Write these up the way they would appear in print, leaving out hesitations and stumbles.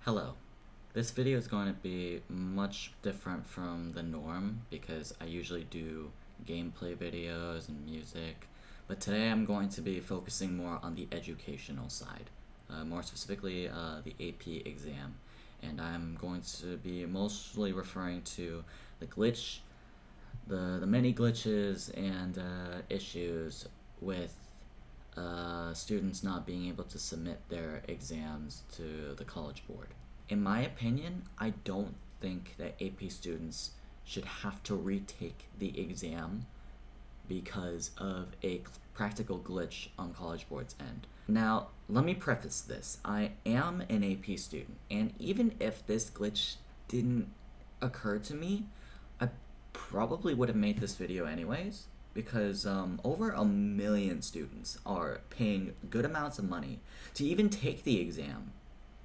Hello. This video is going to be much different from the norm because I usually do gameplay videos and music, but today I'm going to be focusing more on the educational side, more specifically the AP exam, and I'm going to be mostly referring to the glitch, the many glitches and issues with students not being able to submit their exams to the College Board. In my opinion, I don't think that AP students should have to retake the exam because of a practical glitch on College Board's end. Now, let me preface this. I am an AP student, and even if this glitch didn't occur to me, I probably would have made this video anyways, because over 1 million students are paying good amounts of money to even take the exam.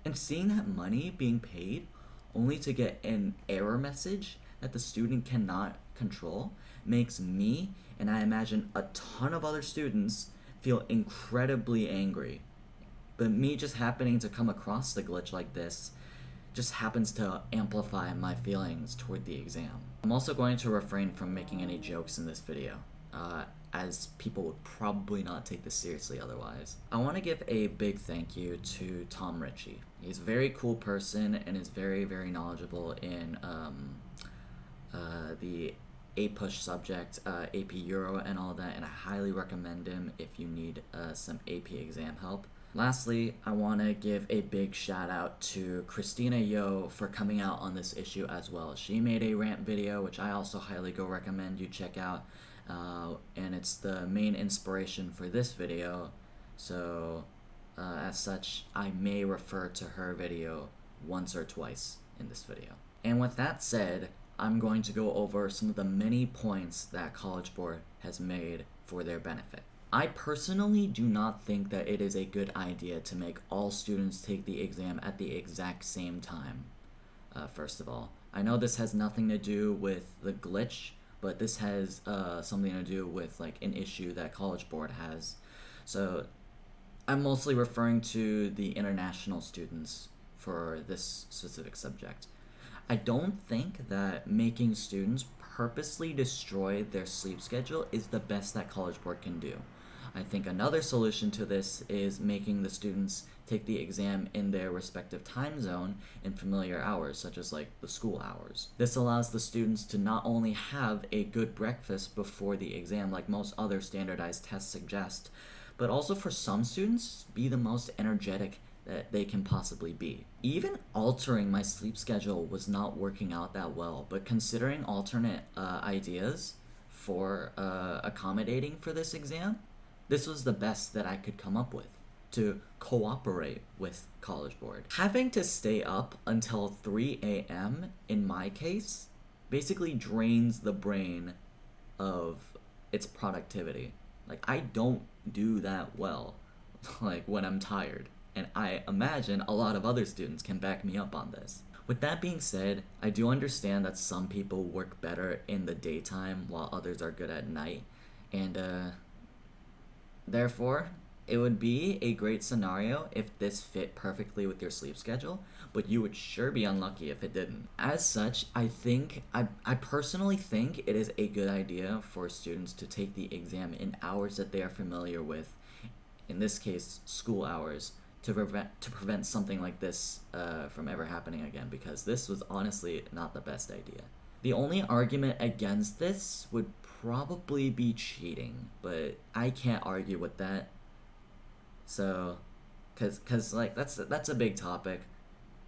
And seeing that money being paid only to get an error message that the student cannot control makes me, and I imagine a ton of other students, feel incredibly angry. But me just happening to come across the glitch like this just happens to amplify my feelings toward the exam. I'm also going to refrain from making any jokes in this video, as people would probably not take this seriously otherwise. I want to give a big thank you to Tom Ritchie. He's a very cool person and is very, very knowledgeable in the A-push subject, AP Euro and all that, and I highly recommend him if you need some AP exam help. Lastly, I want to give a big shout out to Christina Yo for coming out on this issue as well. She made a rant video, which I also highly recommend you check out, and it's the main inspiration for this video, so as such, I may refer to her video once or twice in this video. And with that said, I'm going to go over some of the many points that College Board has made for their benefit. I personally do not think that it is a good idea to make all students take the exam at the exact same time. First of all, I know this has nothing to do with the glitch, but this has something to do with like an issue that College Board has. So I'm mostly referring to the international students for this specific subject. I don't think that making students purposely destroy their sleep schedule is the best that College Board can do. I think another solution to this is making the students take the exam in their respective time zone in familiar hours, such as like the school hours. This allows the students to not only have a good breakfast before the exam like most other standardized tests suggest, but also for some students be the most energetic that they can possibly be. Even altering my sleep schedule was not working out that well, but considering alternate ideas for accommodating for this exam, this was the best that I could come up with to cooperate with College Board. Having to stay up until 3 a.m. in my case basically drains the brain of its productivity. Like, I don't do that well like when I'm tired, and I imagine a lot of other students can back me up on this. With that being said, I do understand that some people work better in the daytime while others are good at night, and therefore, it would be a great scenario if this fit perfectly with your sleep schedule, but you would sure be unlucky if it didn't. As such, I personally think it is a good idea for students to take the exam in hours that they are familiar with, in this case, school hours, to prevent something like this from ever happening again, because this was honestly not the best idea. The only argument against this would probably be cheating, but I can't argue with that. So, cause like that's a big topic,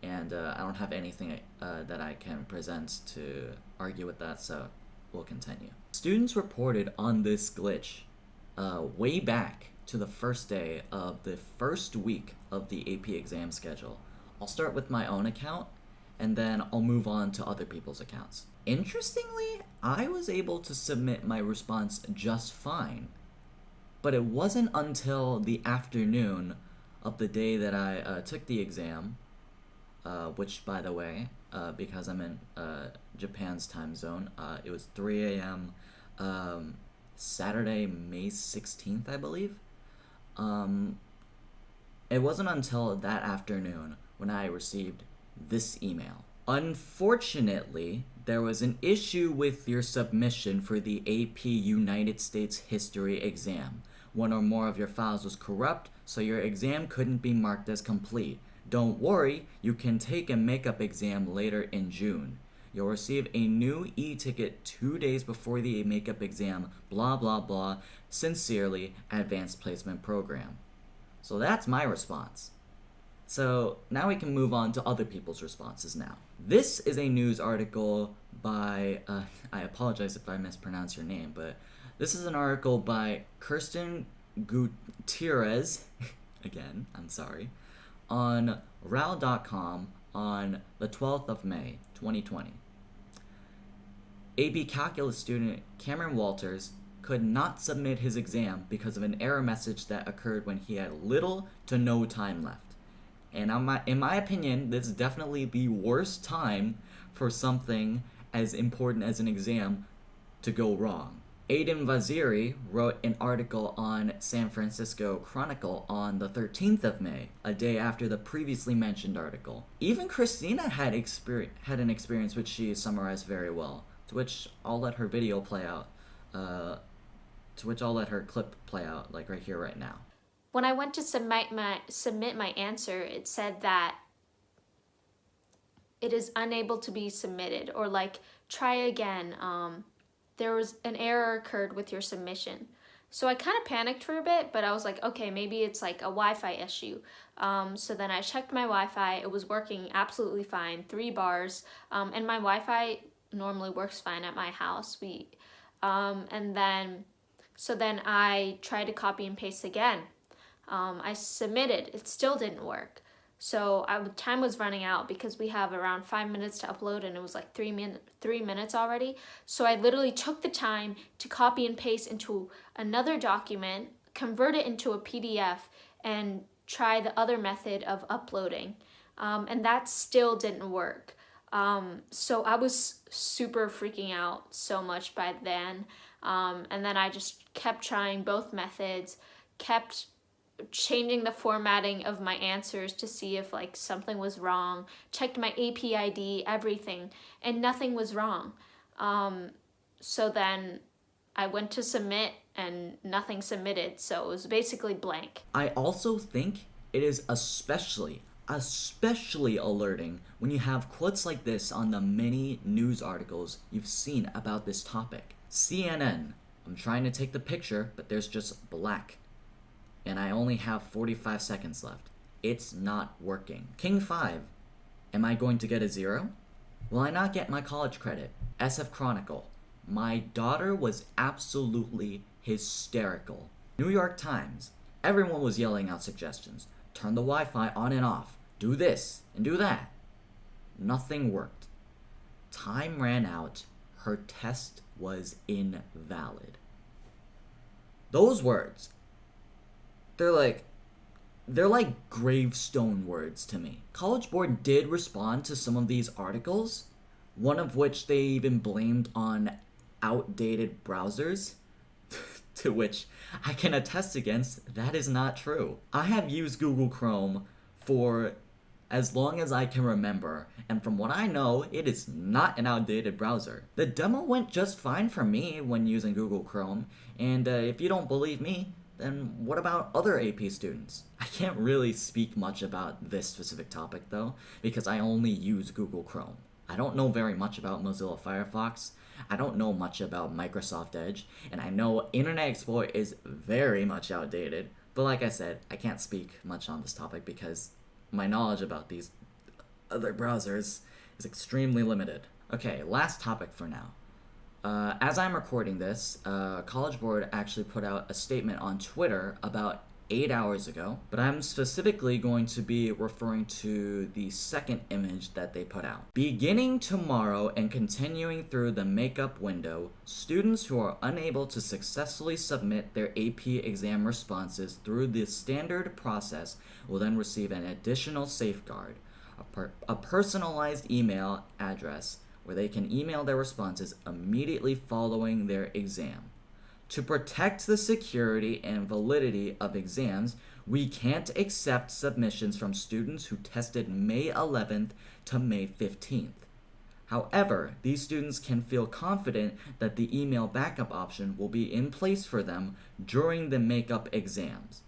and I don't have anything that I can present to argue with that. So, we'll continue. Students reported on this glitch way back to the first day of the first week of the AP exam schedule. I'll start with my own account, and then I'll move on to other people's accounts. Interestingly, I was able to submit my response just fine, but it wasn't until the afternoon of the day that I took the exam, which, by the way, because I'm in Japan's time zone, it was 3 a.m. Saturday, May 16th, I believe. It wasn't until that afternoon when I received this email. Unfortunately, there was an issue with your submission for the AP United States History exam. One or more of your files was corrupt, so your exam couldn't be marked as complete. Don't worry, you can take a makeup exam later in June. You'll receive a new e-ticket 2 days before the makeup exam, blah blah blah. Sincerely, Advanced Placement Program. So that's my response. So now we can move on to other people's responses now. This is a news article by, I apologize if I mispronounce your name, but this is an article by Kirsten Gutierrez, again, I'm sorry, on RAL.com on the 12th of May, 2020. AB Calculus student Cameron Walters could not submit his exam because of an error message that occurred when he had little to no time left. And in my opinion, this is definitely the worst time for something as important as an exam to go wrong. Aiden Vaziri wrote an article on San Francisco Chronicle on the 13th of May, a day after the previously mentioned article. Even Christina had an experience which she summarized very well, to which I'll let her video play out, to which I'll let her clip play out, like right here, right now. When I went to submit my answer, it said that it is unable to be submitted, or like try again. There was an error occurred with your submission. So I kind of panicked for a bit, but I was like, okay, maybe it's like a Wi-Fi issue. So then I checked my Wi-Fi. It was working absolutely fine, 3 bars, and my Wi-Fi normally works fine at my house. So then I tried to copy and paste again. I submitted, it still didn't work. So time was running out because we have around 5 minutes to upload, and it was like 3 minutes already. So I literally took the time to copy and paste into another document, convert it into a PDF, and try the other method of uploading. And that still didn't work. So I was super freaking out so much by then. And then I just kept trying both methods, kept changing the formatting of my answers to see if like something was wrong, checked my AP ID, everything, and nothing was wrong. So then I went to submit and nothing submitted, so it was basically blank. I also think it is especially alerting when you have quotes like this on the many news articles you've seen about this topic. CNN, I'm trying to take the picture, but there's just black. And I only have 45 seconds left. It's not working. King 5, am I going to get a 0? Will I not get my college credit? SF Chronicle, my daughter was absolutely hysterical. New York Times, everyone was yelling out suggestions. Turn the Wi-Fi on and off. Do this and do that. Nothing worked. Time ran out. Her test was invalid. Those words, they're like gravestone words to me. College Board did respond to some of these articles, one of which they even blamed on outdated browsers, to which I can attest against that is not true. I have used Google Chrome for as long as I can remember, and from what I know, it is not an outdated browser. The demo went just fine for me when using Google Chrome, and if you don't believe me, then what about other AP students? I can't really speak much about this specific topic though, because I only use Google Chrome. I don't know very much about Mozilla Firefox, I don't know much about Microsoft Edge, and I know Internet Explorer is very much outdated, but like I said, I can't speak much on this topic because my knowledge about these other browsers is extremely limited. Okay, last topic for now. As I'm recording this, College Board actually put out a statement on Twitter about 8 hours ago, but I'm specifically going to be referring to the second image that they put out. Beginning tomorrow and continuing through the makeup window, students who are unable to successfully submit their AP exam responses through the standard process will then receive an additional safeguard, a personalized email address where they can email their responses immediately following their exam. To protect the security and validity of exams, We can't accept submissions from students who tested May 11th to May 15th. However, these students can feel confident that the email backup option will be in place for them during the makeup exams.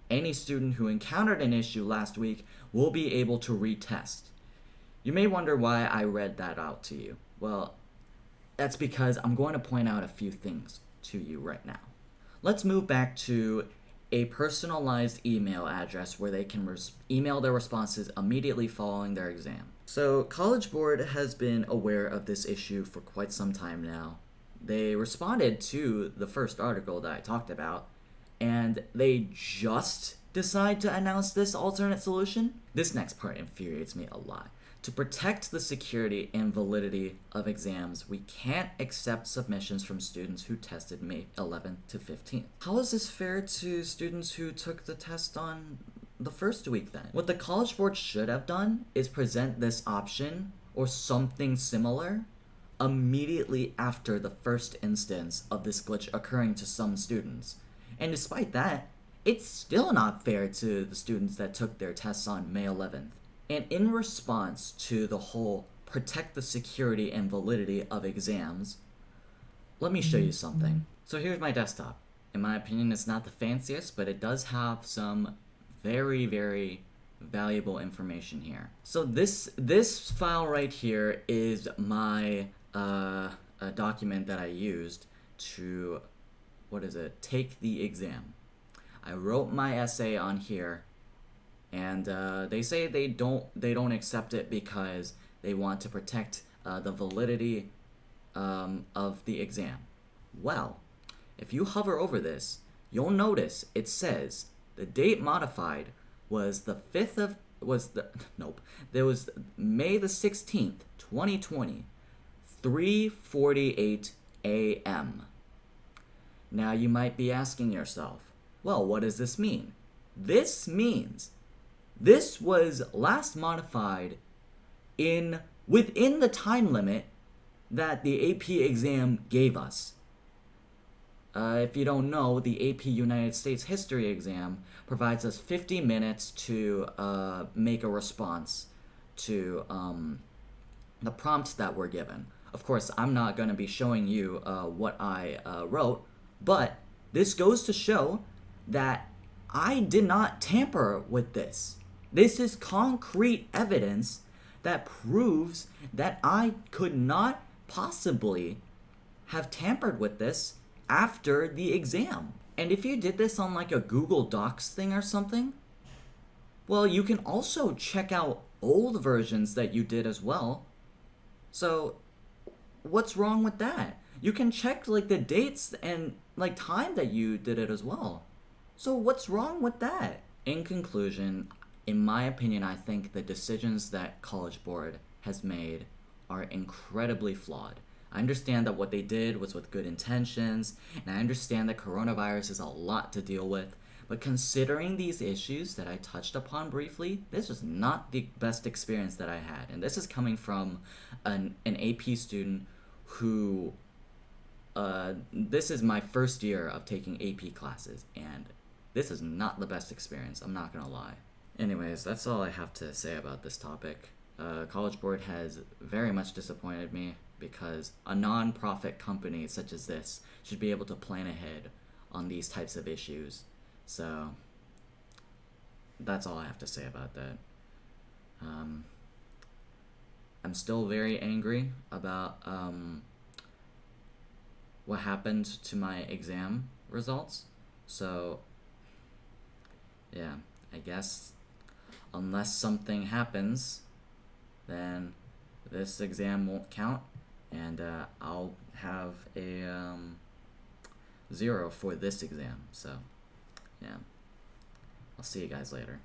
Any student who encountered an issue last week will be able to retest. You may wonder why I read that out to you. Well, that's because I'm going to point out a few things to you right now. Let's move back to a personalized email address where they can email their responses immediately following their exam. So, College Board has been aware of this issue for quite some time now. They responded to the first article that I talked about, and they just decide to announce this alternate solution? This next part infuriates me a lot. To protect the security and validity of exams, we can't accept submissions from students who tested May 11th to 15th. How is this fair to students who took the test on the first week then? What the College Board should have done is present this option or something similar immediately after the first instance of this glitch occurring to some students. And despite that, it's still not fair to the students that took their tests on May 11th. And in response to the whole protect the security and validity of exams, let me show you something. So here's my desktop. In my opinion, it's not the fanciest, but it does have some very, very valuable information here. So this file right here is my a document that I used to, take the exam. I wrote my essay on here, and they say they don't accept it because they want to protect the validity of the exam. Well, if you hover over this, you'll notice it says the date modified was May the 16th, 2020, 3:48 a.m. Now you might be asking yourself, well, what does this mean? This means this was last modified within the time limit that the AP exam gave us. If you don't know, the AP United States History exam provides us 50 minutes to make a response to the prompts that were given. Of course, I'm not going to be showing you what I wrote, but this goes to show that I did not tamper with this. This is concrete evidence that proves that I could not possibly have tampered with this after the exam. And if you did this on like a Google Docs thing or something, well, you can also check out old versions that you did as well. So what's wrong with that? You can check like the dates and like time that you did it as well. So what's wrong with that? In conclusion, in my opinion, I think the decisions that College Board has made are incredibly flawed. I understand that what they did was with good intentions, and I understand that coronavirus is a lot to deal with, but considering these issues that I touched upon briefly, this was not the best experience that I had. And this is coming from an AP student who, this is my first year of taking AP classes, and this is not the best experience, I'm not gonna lie. Anyways, that's all I have to say about this topic. College Board has very much disappointed me because a non-profit company such as this should be able to plan ahead on these types of issues. So, that's all I have to say about that. I'm still very angry about what happened to my exam results. So, yeah, I guess unless something happens, then this exam won't count, and I'll have a 0 for this exam. So, yeah, I'll see you guys later.